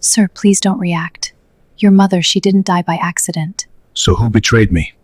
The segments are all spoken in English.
Sir, please don't react. Your mother, she didn't die by accident. So who betrayed me?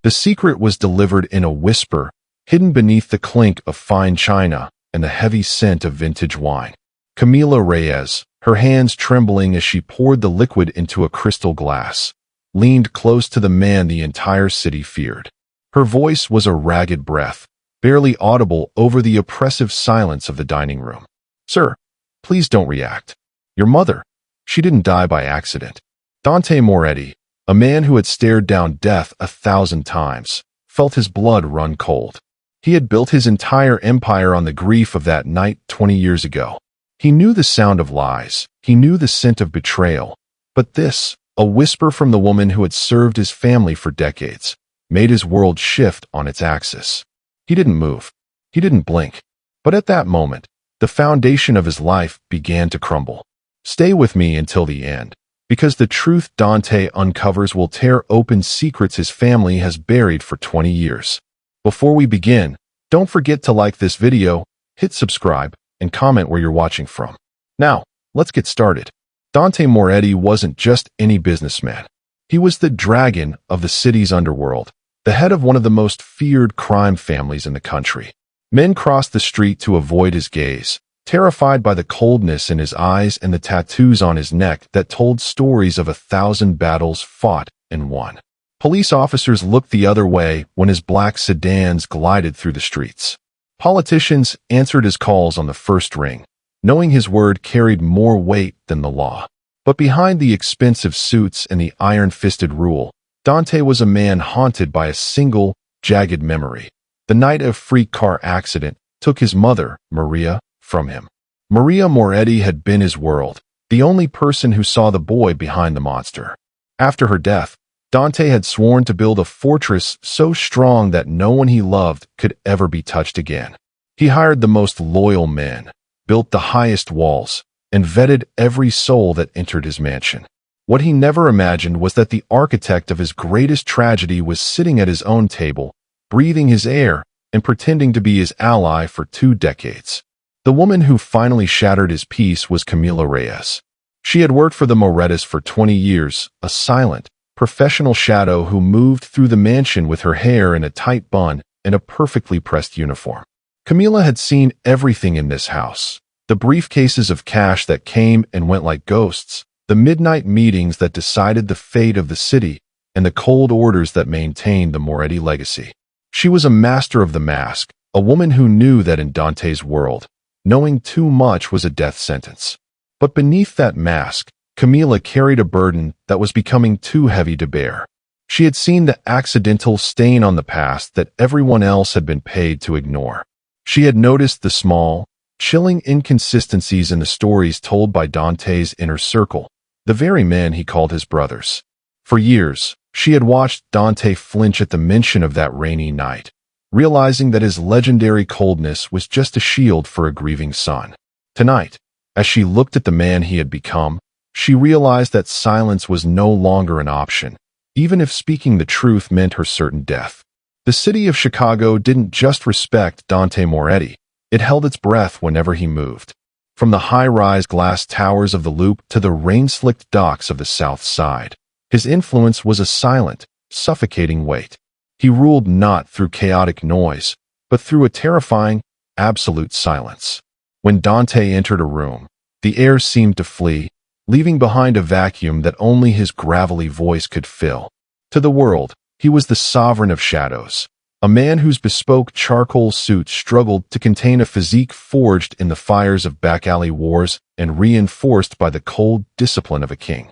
The secret was delivered in a whisper, hidden beneath the clink of fine china and the heavy scent of vintage wine. Camila Reyes, her hands trembling as she poured the liquid into a crystal glass, leaned close to the man the entire city feared. Her voice was a ragged breath, barely audible over the oppressive silence of the dining room. Sir, please don't react. Your mother, she didn't die by accident. Dante Moretti, a man who had stared down death 1,000 times, felt his blood run cold. He had built his entire empire on the grief of that night 20 years ago. He knew the sound of lies. He knew the scent of betrayal. But this, a whisper from the woman who had served his family for decades, made his world shift on its axis. He didn't move. He didn't blink. But at that moment, the foundation of his life began to crumble. Stay with me until the end, because the truth Dante uncovers will tear open secrets his family has buried for 20 years. Before we begin, don't forget to like this video, hit subscribe, and comment where you're watching from. Now, let's get started. Dante Moretti wasn't just any businessman. He was the dragon of the city's underworld, the head of one of the most feared crime families in the country. Men crossed the street to avoid his gaze, terrified by the coldness in his eyes and the tattoos on his neck that told stories of 1,000 battles fought and won. Police officers looked the other way when his black sedans glided through the streets. Politicians answered his calls on the first ring, knowing his word carried more weight than the law. But behind the expensive suits and the iron-fisted rule, Dante was a man haunted by a single, jagged memory. The night a freak car accident took his mother, Maria, from him. Maria Moretti had been his world, the only person who saw the boy behind the monster. After her death, Dante had sworn to build a fortress so strong that no one he loved could ever be touched again. He hired the most loyal men, built the highest walls, and vetted every soul that entered his mansion. What he never imagined was that the architect of his greatest tragedy was sitting at his own table, breathing his air and pretending to be his ally for 2 decades. The woman who finally shattered his peace was Camila Reyes. She had worked for the Morettis for 20 years, a silent, professional shadow who moved through the mansion with her hair in a tight bun and a perfectly pressed uniform. Camila had seen everything in this house. The briefcases of cash that came and went like ghosts, the midnight meetings that decided the fate of the city, and the cold orders that maintained the Moretti legacy. She was a master of the mask, a woman who knew that in Dante's world, knowing too much was a death sentence. But beneath that mask, Camila carried a burden that was becoming too heavy to bear. She had seen the accidental stain on the past that everyone else had been paid to ignore. She had noticed the small, chilling inconsistencies in the stories told by Dante's inner circle, the very men he called his brothers. For years, she had watched Dante flinch at the mention of that rainy night, realizing that his legendary coldness was just a shield for a grieving son. Tonight, as she looked at the man he had become, she realized that silence was no longer an option, even if speaking the truth meant her certain death. The city of Chicago didn't just respect Dante Moretti, it held its breath whenever he moved. From the high-rise glass towers of the Loop to the rain-slicked docks of the South Side, his influence was a silent, suffocating weight. He ruled not through chaotic noise, but through a terrifying, absolute silence. When Dante entered a room, the air seemed to flee, leaving behind a vacuum that only his gravelly voice could fill. To the world, he was the sovereign of shadows, a man whose bespoke charcoal suit struggled to contain a physique forged in the fires of back-alley wars and reinforced by the cold discipline of a king.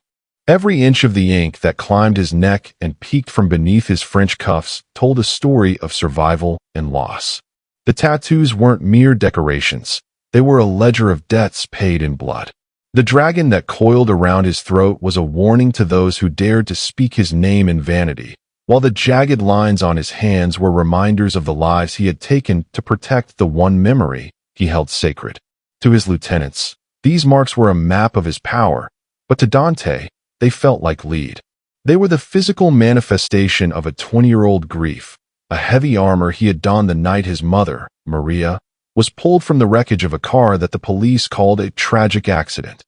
Every inch of the ink that climbed his neck and peeked from beneath his French cuffs told a story of survival and loss. The tattoos weren't mere decorations, they were a ledger of debts paid in blood. The dragon that coiled around his throat was a warning to those who dared to speak his name in vanity, while the jagged lines on his hands were reminders of the lives he had taken to protect the one memory he held sacred. To his lieutenants, these marks were a map of his power, but to Dante, they felt like lead. They were the physical manifestation of a 20-year-old grief, a heavy armor he had donned the night his mother, Maria, was pulled from the wreckage of a car that the police called a tragic accident.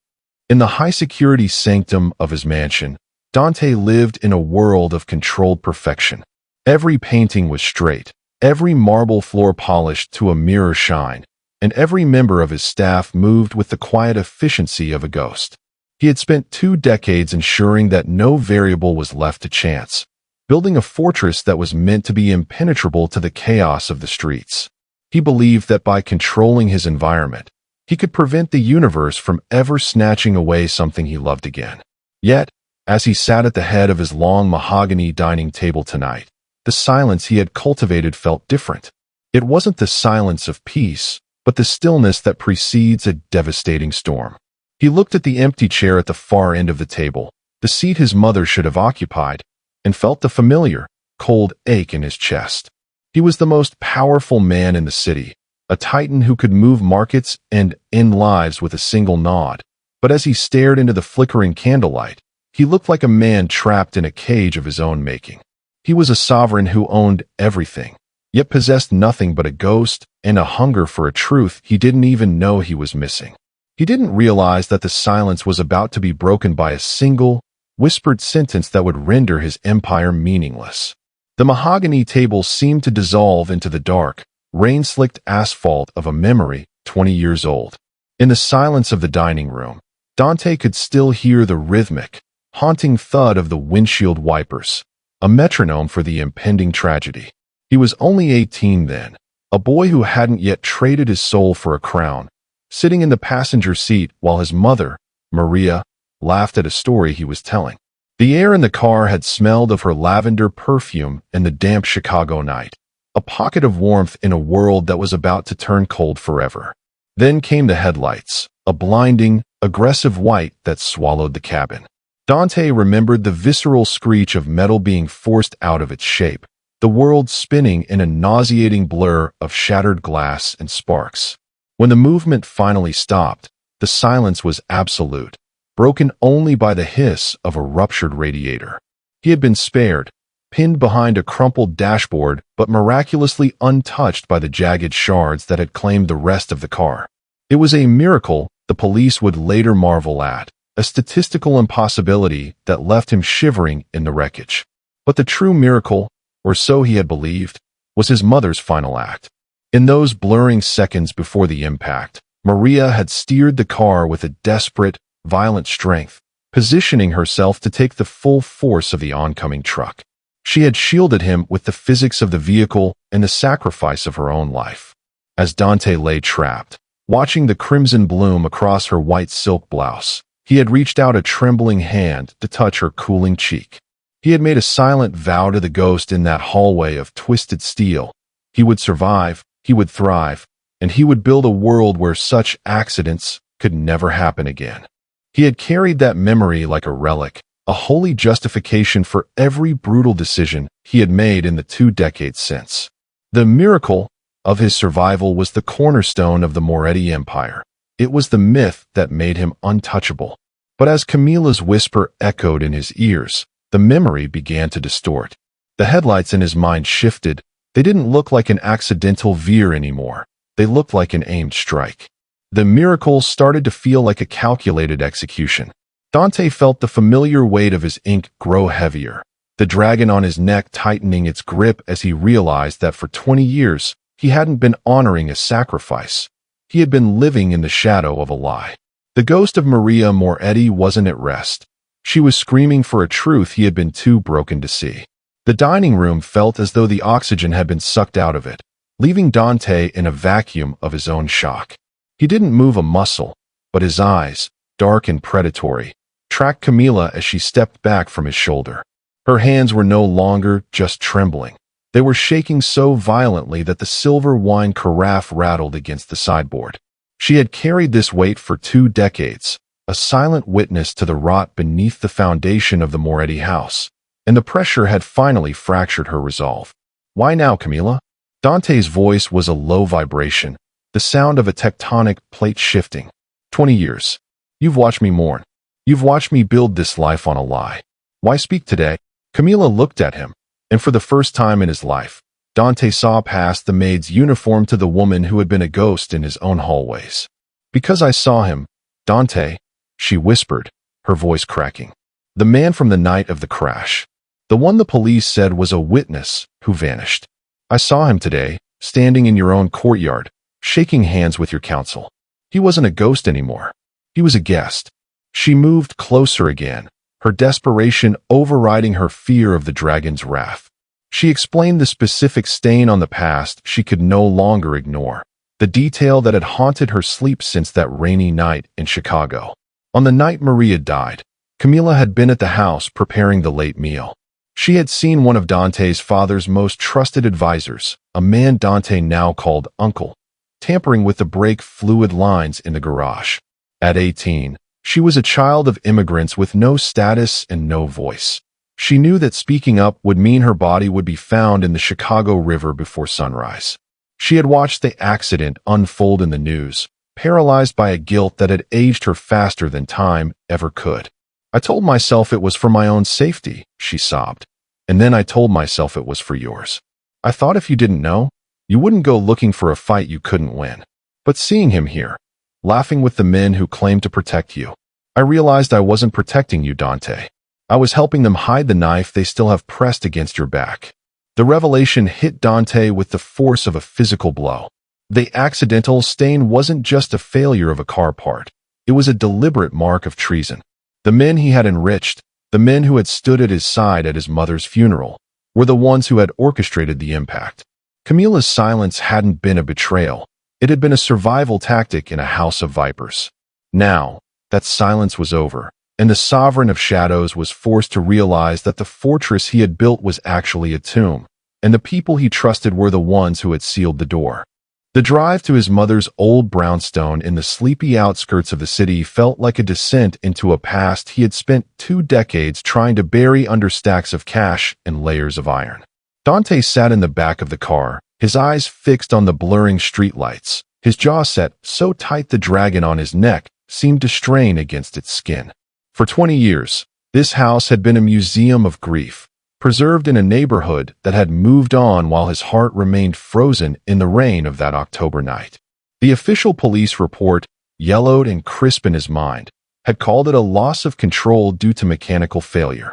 In the high-security sanctum of his mansion, Dante lived in a world of controlled perfection. Every painting was straight, every marble floor polished to a mirror shine, and every member of his staff moved with the quiet efficiency of a ghost. He had spent 2 decades ensuring that no variable was left to chance, building a fortress that was meant to be impenetrable to the chaos of the streets. He believed that by controlling his environment, he could prevent the universe from ever snatching away something he loved again. Yet, as he sat at the head of his long mahogany dining table tonight, the silence he had cultivated felt different. It wasn't the silence of peace, but the stillness that precedes a devastating storm. He looked at the empty chair at the far end of the table, the seat his mother should have occupied, and felt the familiar, cold ache in his chest. He was the most powerful man in the city, a titan who could move markets and end lives with a single nod. But as he stared into the flickering candlelight, he looked like a man trapped in a cage of his own making. He was a sovereign who owned everything, yet possessed nothing but a ghost and a hunger for a truth he didn't even know he was missing. He didn't realize that the silence was about to be broken by a single, whispered sentence that would render his empire meaningless. The mahogany table seemed to dissolve into the dark, rain-slicked asphalt of a memory 20 years old. In the silence of the dining room, Dante could still hear the rhythmic, haunting thud of the windshield wipers, a metronome for the impending tragedy. He was only 18 then, a boy who hadn't yet traded his soul for a crown, sitting in the passenger seat while his mother, Maria, laughed at a story he was telling. The air in the car had smelled of her lavender perfume in the damp Chicago night, a pocket of warmth in a world that was about to turn cold forever. Then came the headlights, a blinding, aggressive white that swallowed the cabin. Dante remembered the visceral screech of metal being forced out of its shape, the world spinning in a nauseating blur of shattered glass and sparks. When the movement finally stopped, the silence was absolute, broken only by the hiss of a ruptured radiator. He had been spared, pinned behind a crumpled dashboard, but miraculously untouched by the jagged shards that had claimed the rest of the car. It was a miracle the police would later marvel at, a statistical impossibility that left him shivering in the wreckage. But the true miracle, or so he had believed, was his mother's final act. In those blurring seconds before the impact, Maria had steered the car with a desperate, violent strength, positioning herself to take the full force of the oncoming truck. She had shielded him with the physics of the vehicle and the sacrifice of her own life. As Dante lay trapped, watching the crimson bloom across her white silk blouse, he had reached out a trembling hand to touch her cooling cheek. He had made a silent vow to the ghost in that hallway of twisted steel. He would survive, he would thrive, and he would build a world where such accidents could never happen again. He had carried that memory like a relic, a holy justification for every brutal decision he had made in the 2 decades since. The miracle of his survival was the cornerstone of the Moretti Empire. It was the myth that made him untouchable. But as Camilla's whisper echoed in his ears, the memory began to distort. The headlights in his mind shifted. They didn't look like an accidental veer anymore. They looked like an aimed strike. The miracle started to feel like a calculated execution. Dante felt the familiar weight of his ink grow heavier, the dragon on his neck tightening its grip as he realized that for 20 years, he hadn't been honoring a sacrifice. He had been living in the shadow of a lie. The ghost of Maria Moretti wasn't at rest. She was screaming for a truth he had been too broken to see. The dining room felt as though the oxygen had been sucked out of it, leaving Dante in a vacuum of his own shock. He didn't move a muscle, but his eyes, dark and predatory, tracked Camilla as she stepped back from his shoulder. Her hands were no longer just trembling. They were shaking so violently that the silver wine carafe rattled against the sideboard. She had carried this weight for 2 decades, a silent witness to the rot beneath the foundation of the Moretti house, and the pressure had finally fractured her resolve. "Why now, Camilla?" Dante's voice was a low vibration, the sound of a tectonic plate shifting. 20 years. You've watched me mourn. You've watched me build this life on a lie. Why speak today? Camilla looked at him, and for the first time in his life, Dante saw past the maid's uniform to the woman who had been a ghost in his own hallways. "Because I saw him, Dante," she whispered, her voice cracking. The man from the night of the crash. The one the police said was a witness who vanished. I saw him today, standing in your own courtyard, shaking hands with your counsel. He wasn't a ghost anymore. He was a guest. She moved closer again, her desperation overriding her fear of the dragon's wrath. She explained the specific stain on the past she could no longer ignore, the detail that had haunted her sleep since that rainy night in Chicago. On the night Maria died, Camila had been at the house preparing the late meal. She had seen one of Dante's father's most trusted advisors, a man Dante now called Uncle, tampering with the brake fluid lines in the garage. At 18, she was a child of immigrants with no status and no voice. She knew that speaking up would mean her body would be found in the Chicago River before sunrise. She had watched the accident unfold in the news, paralyzed by a guilt that had aged her faster than time ever could. I told myself it was for my own safety, she sobbed. And then I told myself it was for yours. I thought if you didn't know, you wouldn't go looking for a fight you couldn't win. But seeing him here, laughing with the men who claimed to protect you, I realized I wasn't protecting you, Dante. I was helping them hide the knife they still have pressed against your back. The revelation hit Dante with the force of a physical blow. The accidental stain wasn't just a failure of a car part. It was a deliberate mark of treason. The men he had enriched, the men who had stood at his side at his mother's funeral, were the ones who had orchestrated the impact. Camila's silence hadn't been a betrayal. It had been a survival tactic in a house of vipers. Now, that silence was over, and the Sovereign of Shadows was forced to realize that the fortress he had built was actually a tomb, and the people he trusted were the ones who had sealed the door. The drive to his mother's old brownstone in the sleepy outskirts of the city felt like a descent into a past he had spent 2 decades trying to bury under stacks of cash and layers of iron. Dante sat in the back of the car, his eyes fixed on the blurring streetlights, his jaw set so tight the dragon on his neck seemed to strain against its skin. For 20 years, this house had been a museum of grief, preserved in a neighborhood that had moved on while his heart remained frozen in the rain of that October night. The official police report, yellowed and crisp in his mind, had called it a loss of control due to mechanical failure.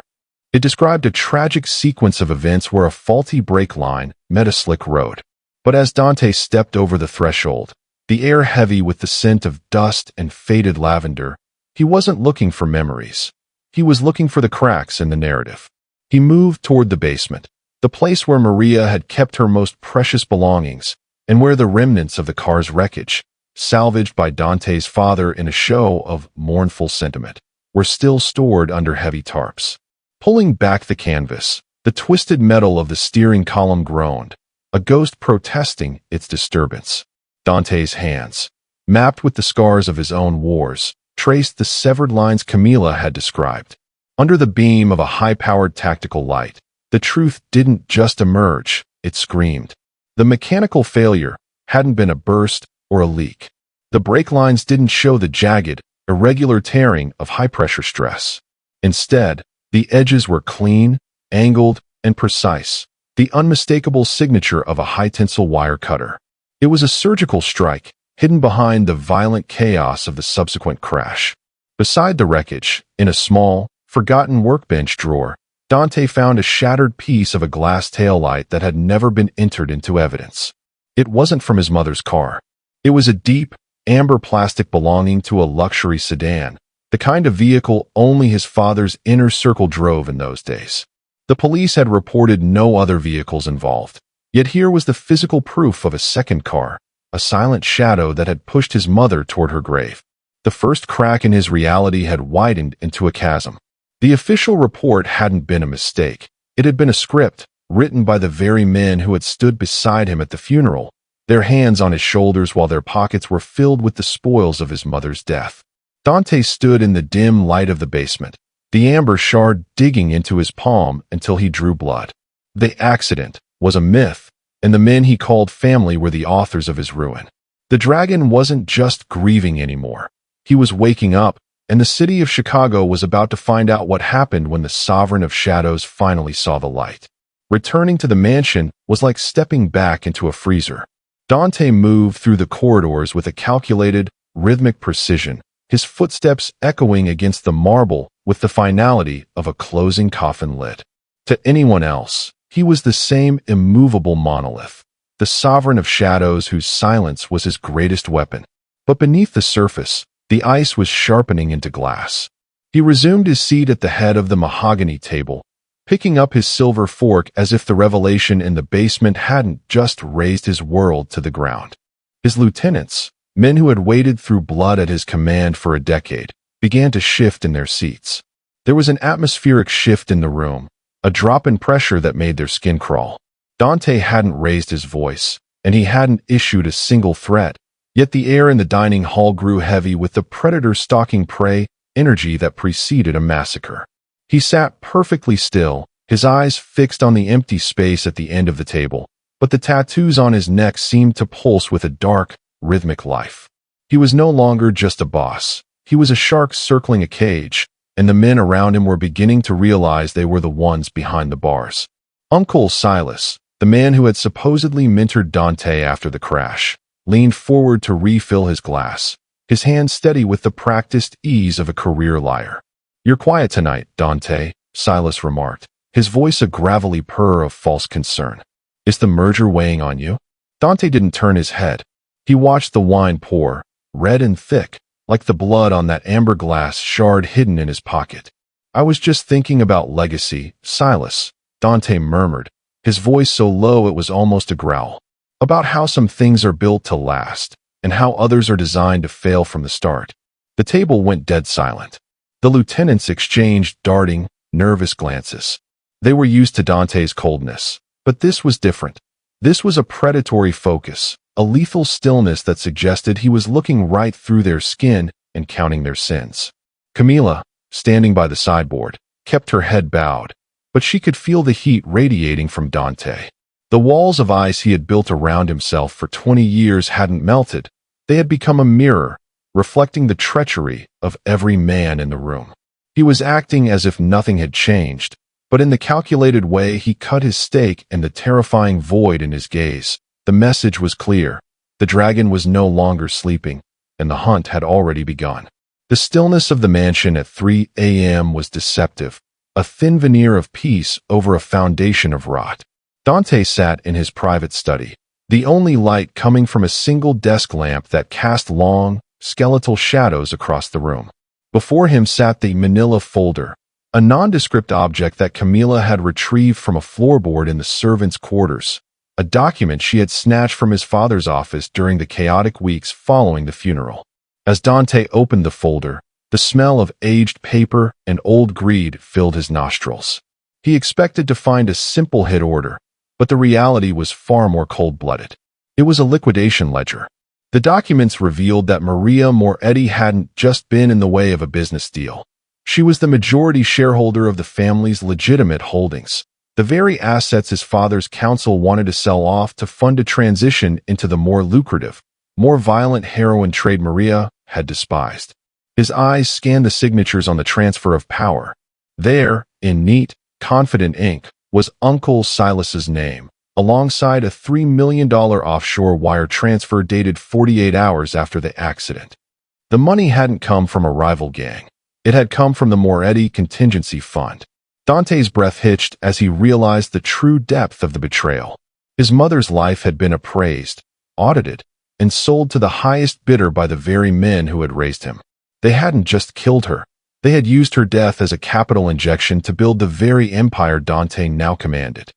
It described a tragic sequence of events where a faulty brake line met a slick road. But as Dante stepped over the threshold, the air heavy with the scent of dust and faded lavender, he wasn't looking for memories. He was looking for the cracks in the narrative. He moved toward the basement, the place where Maria had kept her most precious belongings, and where the remnants of the car's wreckage, salvaged by Dante's father in a show of mournful sentiment, were still stored under heavy tarps. Pulling back the canvas, the twisted metal of the steering column groaned, a ghost protesting its disturbance. Dante's hands, mapped with the scars of his own wars, traced the severed lines Camila had described. Under the beam of a high-powered tactical light, the truth didn't just emerge, it screamed. The mechanical failure hadn't been a burst or a leak. The brake lines didn't show the jagged, irregular tearing of high-pressure stress. Instead, the edges were clean, angled, and precise, the unmistakable signature of a high-tensile wire cutter. It was a surgical strike, hidden behind the violent chaos of the subsequent crash. Beside the wreckage, in a small, forgotten workbench drawer, Dante found a shattered piece of a glass taillight that had never been entered into evidence. It wasn't from his mother's car. It was a deep, amber plastic belonging to a luxury sedan, the kind of vehicle only his father's inner circle drove in those days. The police had reported no other vehicles involved, yet here was the physical proof of a second car, a silent shadow that had pushed his mother toward her grave. The first crack in his reality had widened into a chasm. The official report hadn't been a mistake. It had been a script, written by the very men who had stood beside him at the funeral, their hands on his shoulders while their pockets were filled with the spoils of his mother's death. Dante stood in the dim light of the basement, the amber shard digging into his palm until he drew blood. The accident was a myth, and the men he called family were the authors of his ruin. The dragon wasn't just grieving anymore. He was waking up, and the city of Chicago was about to find out what happened when the Sovereign of Shadows finally saw the light. Returning to the mansion was like stepping back into a freezer. Dante moved through the corridors with a calculated, rhythmic precision, his footsteps echoing against the marble with the finality of a closing coffin lid. To anyone else, he was the same immovable monolith, the sovereign of shadows whose silence was his greatest weapon. But beneath the surface, the ice was sharpening into glass. He resumed his seat at the head of the mahogany table, picking up his silver fork as if the revelation in the basement hadn't just razed his world to the ground. His lieutenants, men who had waded through blood at his command for a decade, began to shift in their seats. There was an atmospheric shift in the room, a drop in pressure that made their skin crawl. Dante hadn't raised his voice, and he hadn't issued a single threat, yet the air in the dining hall grew heavy with the predator stalking prey energy that preceded a massacre. He sat perfectly still, his eyes fixed on the empty space at the end of the table, but the tattoos on his neck seemed to pulse with a dark, rhythmic life. He was no longer just a boss. He was a shark circling a cage, and the men around him were beginning to realize they were the ones behind the bars. Uncle Silas, the man who had supposedly mentored Dante after the crash, leaned forward to refill his glass, his hand steady with the practiced ease of a career liar. "You're quiet tonight, Dante," Silas remarked, his voice a gravelly purr of false concern. "Is the merger weighing on you?" Dante didn't turn his head. He watched the wine pour, red and thick, like the blood on that amber glass shard hidden in his pocket. "I was just thinking about legacy, Silas," Dante murmured, his voice so low it was almost a growl. "About how some things are built to last, and how others are designed to fail from the start." The table went dead silent. The lieutenants exchanged darting, nervous glances. They were used to Dante's coldness, but this was different. This was a predatory focus, a lethal stillness that suggested he was looking right through their skin and counting their sins. Camila, standing by the sideboard, kept her head bowed, but she could feel the heat radiating from Dante. The walls of ice he had built around himself for 20 years hadn't melted. They had become a mirror, reflecting the treachery of every man in the room. He was acting as if nothing had changed, but in the calculated way he cut his steak and the terrifying void in his gaze. The message was clear. The dragon was no longer sleeping, and the hunt had already begun. The stillness of the mansion at 3 a.m. was deceptive, a thin veneer of peace over a foundation of rot. Dante sat in his private study, the only light coming from a single desk lamp that cast long, skeletal shadows across the room. Before him sat the manila folder, a nondescript object that Camila had retrieved from a floorboard in the servants' quarters, a document she had snatched from his father's office during the chaotic weeks following the funeral. As Dante opened the folder, the smell of aged paper and old greed filled his nostrils. He expected to find a simple hit order, but the reality was far more cold-blooded. It was a liquidation ledger. The documents revealed that Maria Moretti hadn't just been in the way of a business deal. She was the majority shareholder of the family's legitimate holdings, the very assets his father's counsel wanted to sell off to fund a transition into the more lucrative, more violent heroin trade Maria had despised. His eyes scanned the signatures on the transfer of power. There, in neat, confident ink, was Uncle Silas's name, alongside a $3 million offshore wire transfer dated 48 hours after the accident. The money hadn't come from a rival gang. It had come from the Moretti Contingency Fund. Dante's breath hitched as he realized the true depth of the betrayal. His mother's life had been appraised, audited, and sold to the highest bidder by the very men who had raised him. They hadn't just killed her. They had used her death as a capital injection to build the very empire Dante now commanded.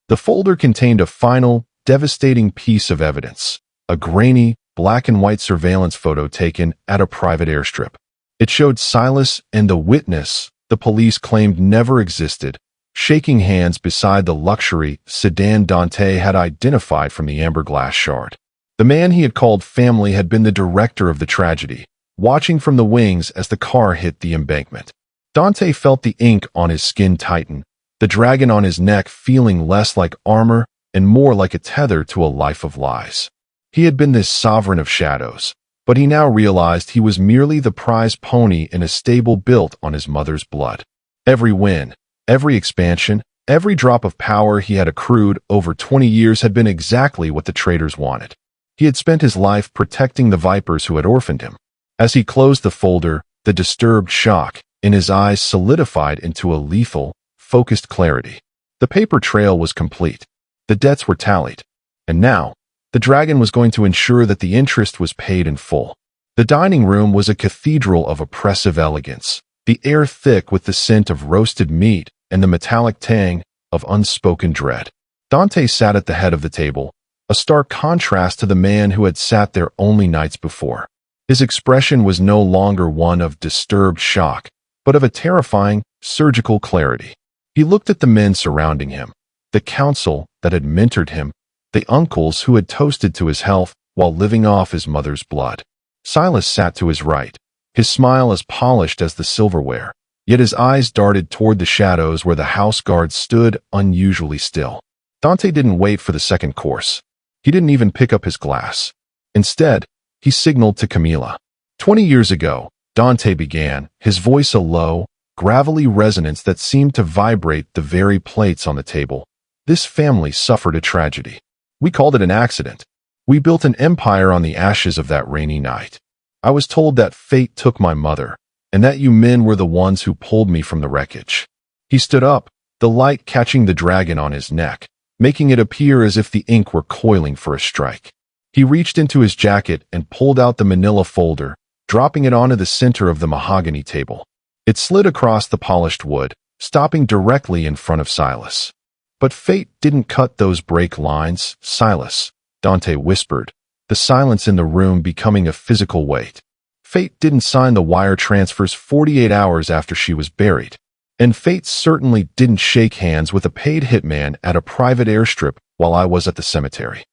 The folder contained a final, devastating piece of evidence, a grainy, black and white surveillance photo taken at a private airstrip. It showed Silas and the witness the police claimed never existed, shaking hands beside the luxury sedan Dante had identified from the amber glass shard. The man he had called family had been the director of the tragedy, watching from the wings as the car hit the embankment. Dante felt the ink on his skin tighten, the dragon on his neck feeling less like armor and more like a tether to a life of lies. He had been this sovereign of shadows, but he now realized he was merely the prize pony in a stable built on his mother's blood. Every win, every expansion, every drop of power he had accrued over 20 years had been exactly what the traitors wanted. He had spent his life protecting the vipers who had orphaned him. As he closed the folder, the disturbed shock in his eyes solidified into a lethal, focused clarity. The paper trail was complete. The debts were tallied. And now, the dragon was going to ensure that the interest was paid in full. The dining room was a cathedral of oppressive elegance, the air thick with the scent of roasted meat and the metallic tang of unspoken dread. Dante sat at the head of the table, a stark contrast to the man who had sat there only nights before. His expression was no longer one of disturbed shock, but of a terrifying, surgical clarity. He looked at the men surrounding him, the council that had mentored him, the uncles who had toasted to his health while living off his mother's blood. Silas sat to his right, his smile as polished as the silverware, yet his eyes darted toward the shadows where the house guards stood unusually still. Dante didn't wait for the second course. He didn't even pick up his glass. Instead, he signaled to Camila. 20 years ago, Dante began, his voice a low, gravelly resonance that seemed to vibrate the very plates on the table. This family suffered a tragedy. We called it an accident. We built an empire on the ashes of that rainy night. I was told that fate took my mother, and that you men were the ones who pulled me from the wreckage. He stood up, the light catching the dragon on his neck, making it appear as if the ink were coiling for a strike. He reached into his jacket and pulled out the manila folder, dropping it onto the center of the mahogany table. It slid across the polished wood, stopping directly in front of Silas. But fate didn't cut those break lines, Silas, Dante whispered, the silence in the room becoming a physical weight. Fate didn't sign the wire transfers 48 hours after she was buried. And fate certainly didn't shake hands with a paid hitman at a private airstrip while I was at the cemetery.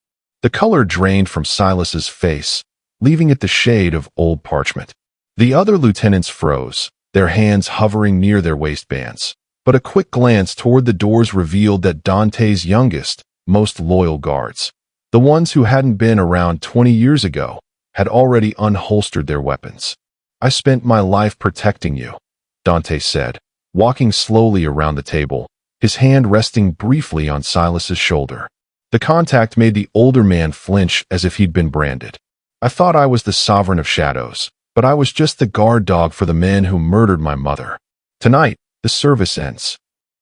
The color drained from Silas's face, leaving it the shade of old parchment. The other lieutenants froze, their hands hovering near their waistbands. But a quick glance toward the doors revealed that Dante's youngest, most loyal guards, the ones who hadn't been around 20 years ago, had already unholstered their weapons. I spent my life protecting you, Dante said, walking slowly around the table, his hand resting briefly on Silas's shoulder. The contact made the older man flinch as if he'd been branded. I thought I was the sovereign of shadows, but I was just the guard dog for the men who murdered my mother. Tonight, the service ends.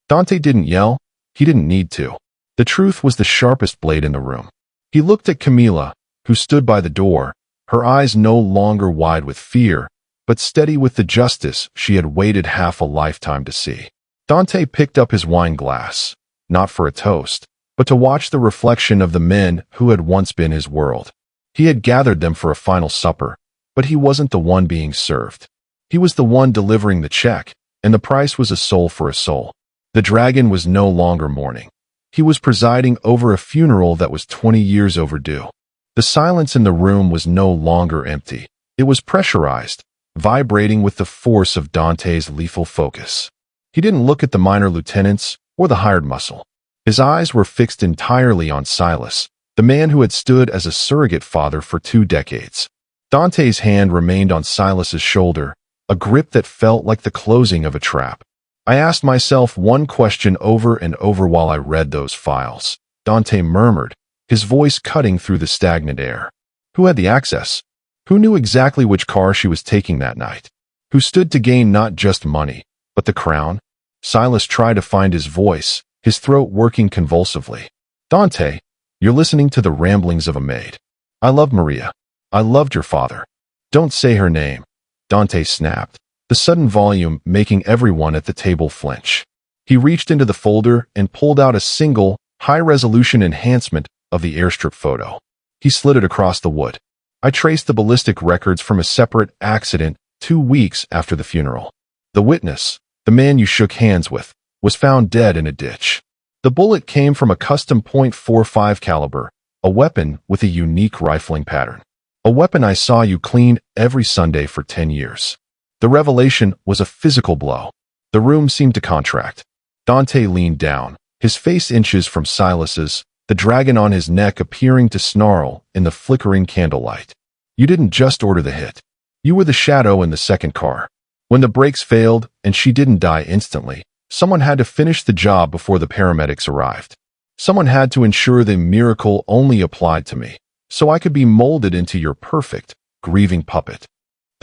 Dante didn't yell. He didn't need to. The truth was the sharpest blade in the room. He looked at Camila, who stood by the door, her eyes no longer wide with fear, but steady with the justice she had waited half a lifetime to see. Dante picked up his wine glass, not for a toast, but to watch the reflection of the men who had once been his world. He had gathered them for a final supper, but he wasn't the one being served. He was the one delivering the check, and the price was a soul for a soul. The dragon was no longer mourning. He was presiding over a funeral that was 20 years overdue. The silence in the room was no longer empty. It was pressurized, vibrating with the force of Dante's lethal focus. He didn't look at the minor lieutenants or the hired muscle. His eyes were fixed entirely on Silas, the man who had stood as a surrogate father for 2 decades. Dante's hand remained on Silas's shoulder, a grip that felt like the closing of a trap. I asked myself one question over and over while I read those files, Dante murmured, his voice cutting through the stagnant air. Who had the access? Who knew exactly which car she was taking that night? Who stood to gain not just money, but the crown? Silas tried to find his voice, his throat working convulsively. Dante, you're listening to the ramblings of a maid. I loved Maria. I loved your father. Don't say her name, Dante snapped, the sudden volume making everyone at the table flinch. He reached into the folder and pulled out a single, high-resolution enhancement of the airstrip photo. He slid it across the wood. I traced the ballistic records from a separate accident 2 weeks after the funeral. The witness, the man you shook hands with, was found dead in a ditch. The bullet came from a custom .45 caliber, a weapon with a unique rifling pattern. A weapon I saw you clean every Sunday for 10 years. The revelation was a physical blow. The room seemed to contract. Dante leaned down, his face inches from Silas's, the dragon on his neck appearing to snarl in the flickering candlelight. You didn't just order the hit. You were the shadow in the second car. When the brakes failed and she didn't die instantly, someone had to finish the job before the paramedics arrived. Someone had to ensure the miracle only applied to me, so I could be molded into your perfect, grieving puppet.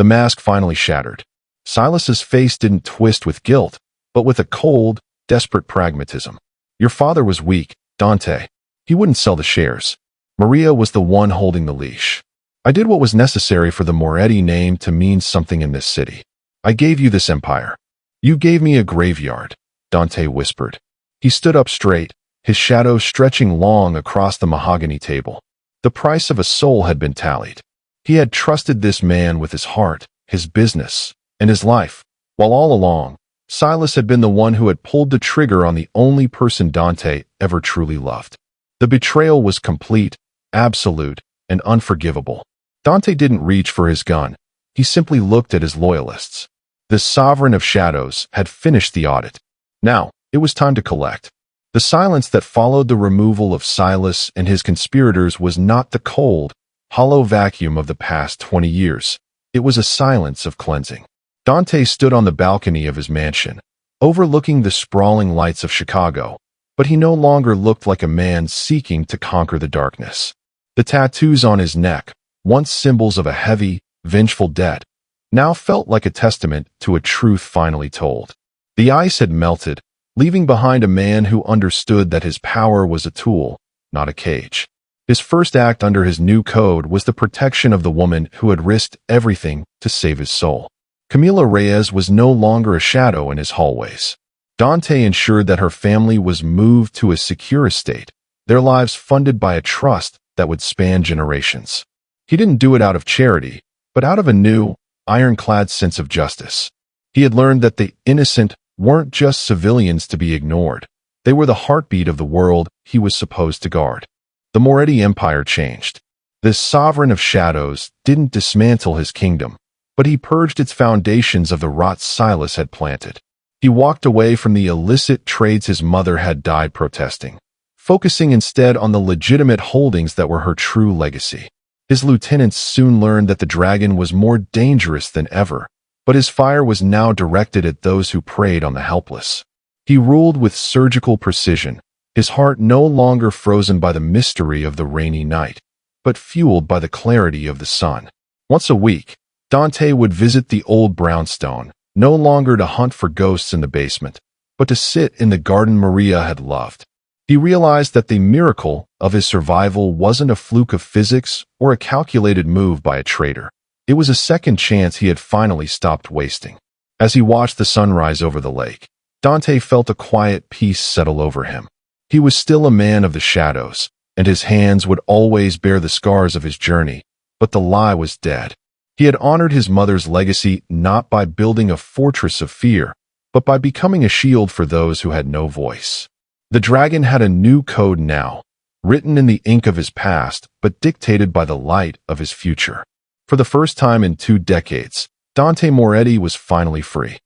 The mask finally shattered. Silas's face didn't twist with guilt, but with a cold, desperate pragmatism. Your father was weak, Dante. He wouldn't sell the shares. Maria was the one holding the leash. I did what was necessary for the Moretti name to mean something in this city. I gave you this empire. You gave me a graveyard, Dante whispered. He stood up straight, his shadow stretching long across the mahogany table. The price of a soul had been tallied. He had trusted this man with his heart, his business, and his life, while all along, Silas had been the one who had pulled the trigger on the only person Dante ever truly loved. The betrayal was complete, absolute, and unforgivable. Dante didn't reach for his gun. He simply looked at his loyalists. The sovereign of shadows had finished the audit. Now, it was time to collect. The silence that followed the removal of Silas and his conspirators was not the cold, hollow vacuum of the past 20 years. It was a silence of cleansing. Dante stood on the balcony of his mansion, overlooking the sprawling lights of Chicago, but he no longer looked like a man seeking to conquer the darkness. The tattoos on his neck, once symbols of a heavy, vengeful debt, now felt like a testament to a truth finally told. The ice had melted, leaving behind a man who understood that his power was a tool, not a cage. His first act under his new code was the protection of the woman who had risked everything to save his soul. Camila Reyes was no longer a shadow in his hallways. Dante ensured that her family was moved to a secure estate, their lives funded by a trust that would span generations. He didn't do it out of charity, but out of a new, ironclad sense of justice. He had learned that the innocent weren't just civilians to be ignored. They were the heartbeat of the world he was supposed to guard. The Moretti Empire changed. This sovereign of shadows didn't dismantle his kingdom, but he purged its foundations of the rot Silas had planted. He walked away from the illicit trades his mother had died protesting, focusing instead on the legitimate holdings that were her true legacy. His lieutenants soon learned that the dragon was more dangerous than ever, but his fire was now directed at those who preyed on the helpless. He ruled with surgical precision, his heart no longer frozen by the mystery of the rainy night, but fueled by the clarity of the sun. Once a week, Dante would visit the old brownstone, no longer to hunt for ghosts in the basement, but to sit in the garden Maria had loved. He realized that the miracle of his survival wasn't a fluke of physics or a calculated move by a traitor. It was a second chance he had finally stopped wasting. As he watched the sunrise over the lake, Dante felt a quiet peace settle over him. He was still a man of the shadows, and his hands would always bear the scars of his journey, but the lie was dead. He had honored his mother's legacy not by building a fortress of fear, but by becoming a shield for those who had no voice. The dragon had a new code now, written in the ink of his past, but dictated by the light of his future. For the first time in 2 decades, Dante Moretti was finally free.